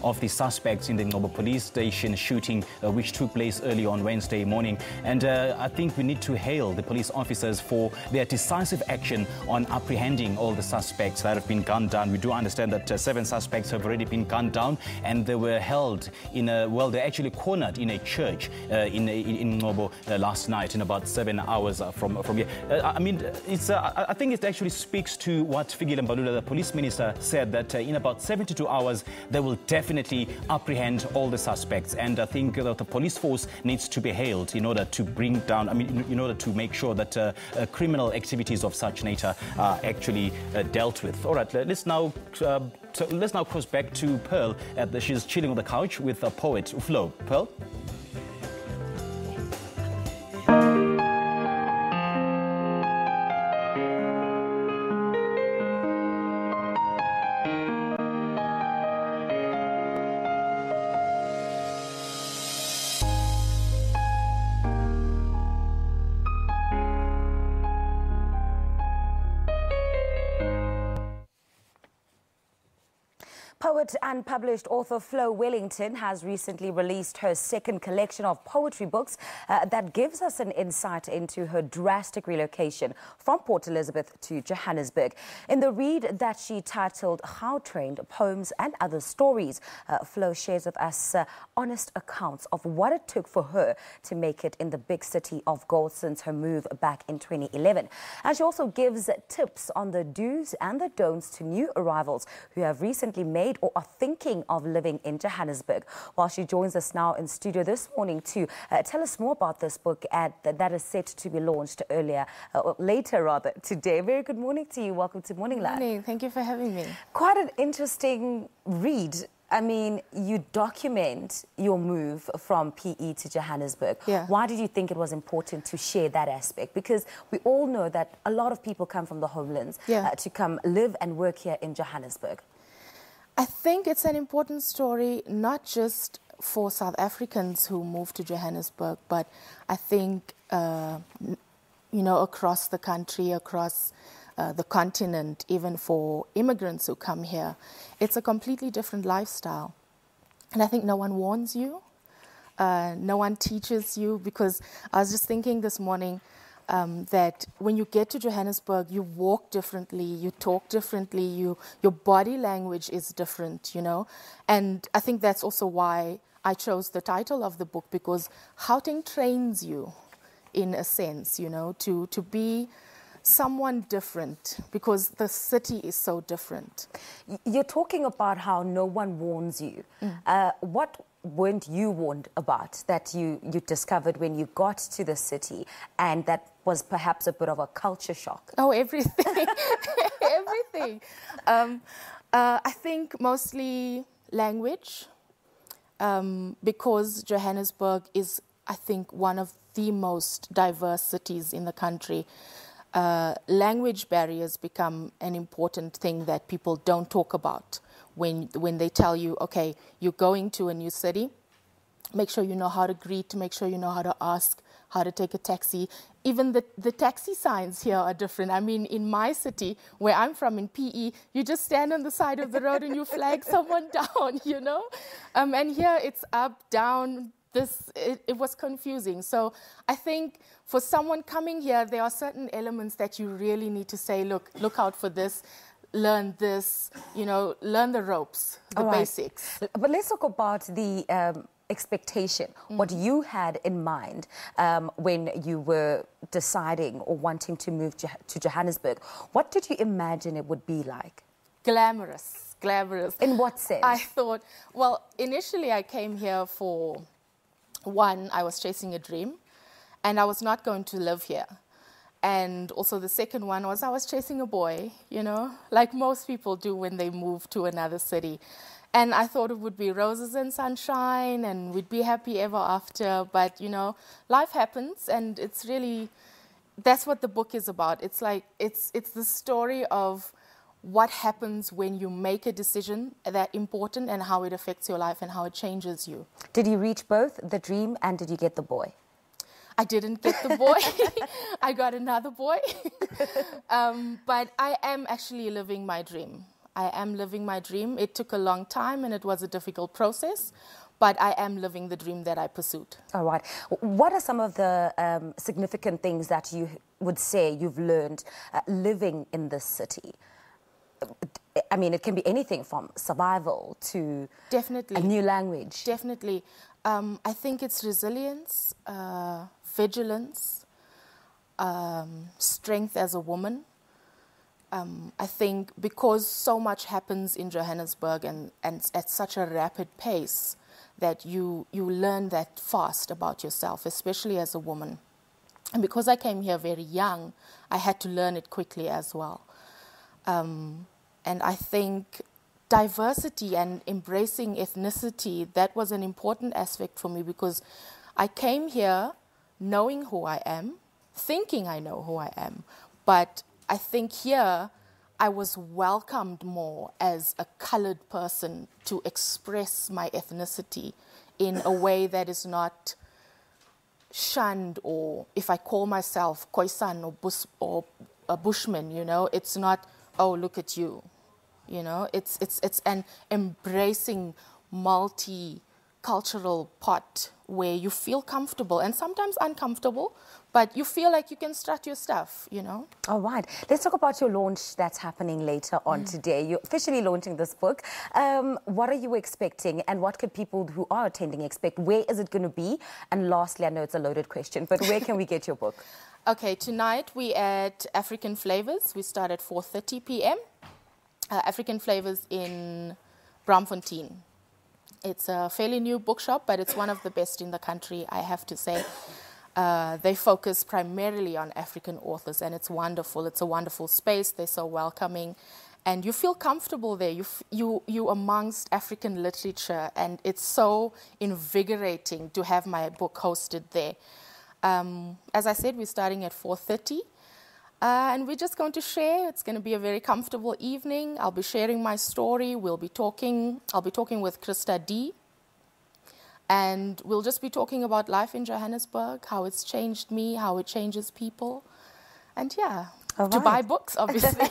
of the suspects in the Ngcobo police station shooting, which took place early on Wednesday morning. And I think we need to hail the police officers for their decisive action on apprehending all the suspects that have been gunned down. We do understand that 7 suspects have already been gunned down, and they were held in a, well, they're actually cornered in a church in Ngcobo last night, in about 7 hours from here. I mean, it's I think it actually speaks to what Fikile Mbalula, the police minister, said, that in about 72 hours they will definitely apprehend all the suspects. And I think that the police force needs to be hailed in order to bring down, I mean, in order to make sure that criminal activities of such nature are actually dealt with. All right, let's now cross back to Pearl. She's chilling on the couch with a poet, Flow. Pearl? Poet and published author Flow Wellington has recently released her second collection of poetry books that gives us an insight into her drastic relocation from Port Elizabeth to Johannesburg. In the read that she titled GAU-TRAINED, Poems and Other Stories, Flow shares with us honest accounts of what it took for her to make it in the big city of gold since her move back in 2011. And she also gives tips on the do's and the don'ts to new arrivals who have recently made or are thinking of living in Johannesburg. While she joins us now in studio this morning to tell us more about this book that is set to be launched later today. Very good morning to you. Welcome to Morning Live. Good morning. Thank you for having me. Quite an interesting read. I mean, you document your move from PE to Johannesburg. Yeah. Why did you think it was important to share that aspect? Because we all know that a lot of people come from the homelands to come live and work here in Johannesburg. I think it's an important story, not just for South Africans who move to Johannesburg, but I think, you know, across the country, across the continent, even for immigrants who come here. It's a completely different lifestyle. And I think no one warns you, no one teaches you, because I was just thinking this morning, that when you get to Johannesburg, you walk differently, you talk differently, your body language is different, you know. And I think that's also why I chose the title of the book, because Gauteng trains you, in a sense, you know, to be someone different, because the city is so different. You're talking about how no one warns you. What weren't you warned about that you discovered when you got to the city, and that was perhaps a bit of a culture shock? Oh, everything. Everything. I think mostly language, because Johannesburg is, I think, one of the most diverse cities in the country. Language barriers become an important thing that people don't talk about when they tell you, okay, you're going to a new city, make sure you know how to greet, make sure you know how to ask, how to take a taxi. Even the taxi signs here are different. I mean, in my city, where I'm from, in PE, you just stand on the side of the road and you flag someone down, you know? And here it's up, down. It was confusing. So I think for someone coming here, there are certain elements that you really need to say, look out for this, learn this, you know, learn the ropes, the basics. But let's talk about the expectation, what you had in mind when you were deciding or wanting to move to Johannesburg. What did you imagine it would be like? Glamorous. Glamorous. In what sense? I thought, well, initially I came here for, one, I was chasing a dream, and I was not going to live here. And also the second one was I was chasing a boy, you know, like most people do when they move to another city. And I thought it would be roses and sunshine and we'd be happy ever after. But, you know, life happens, and it's really, that's what the book is about. It's like, it's the story of what happens when you make a decision that important and how it affects your life and how it changes you. Did you reach both the dream and did you get the boy? I didn't get the boy. I got another boy. But I am actually living my dream. I am living my dream. It took a long time and it was a difficult process, but I am living the dream that I pursued. All right. What are some of the significant things that you would say you've learned living in this city? I mean, it can be anything from survival to Definitely. a new language. Definitely. I think it's resilience, vigilance, strength as a woman. I think because so much happens in Johannesburg and at such a rapid pace that you learn that fast about yourself, especially as a woman. And because I came here very young, I had to learn it quickly as well. And I think diversity and embracing ethnicity, that was an important aspect for me because I came here knowing who I am, thinking I know who I am. But I think here I was welcomed more as a colored person to express my ethnicity in a way that is not shunned, or if I call myself Khoisan or a Bushman, you know, it's not, oh, look at you. You know, it's an embracing multicultural pot where you feel comfortable and sometimes uncomfortable, but you feel like you can strut your stuff, you know. All right. Let's talk about your launch that's happening later on today. You're officially launching this book. What are you expecting and what could people who are attending expect? Where is it going to be? And lastly, I know it's a loaded question, but where can we get your book? Okay, tonight we at African Flavors. We start at 4:30 p.m. African Flavors in Braamfontein. It's a fairly new bookshop, but it's one of the best in the country, I have to say. They focus primarily on African authors, and it's wonderful. It's a wonderful space. They're so welcoming, and you feel comfortable there. You amongst African literature, and it's so invigorating to have my book hosted there. As I said, we're starting at 4:30. And we're just going to share. It's going to be a very comfortable evening. I'll be sharing my story. I'll be talking with Krista D. And we'll just be talking about life in Johannesburg, how it's changed me, how it changes people. And yeah, to buy books, obviously.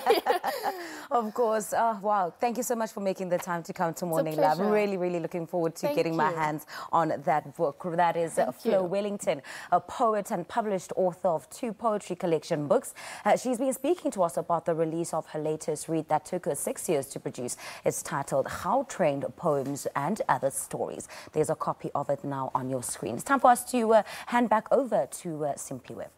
Of course. Oh, wow. Thank you so much for making the time to come to Morning Lab. Really, really looking forward to getting my hands on that book. That is Flow Wellington, a poet and published author of 2 poetry collection books. She's been speaking to us about the release of her latest read that took her 6 years to produce. It's titled GAU-TRAINED Poems and Other Stories. There's a copy of it now on your screen. It's time for us to hand back over to Simply Web.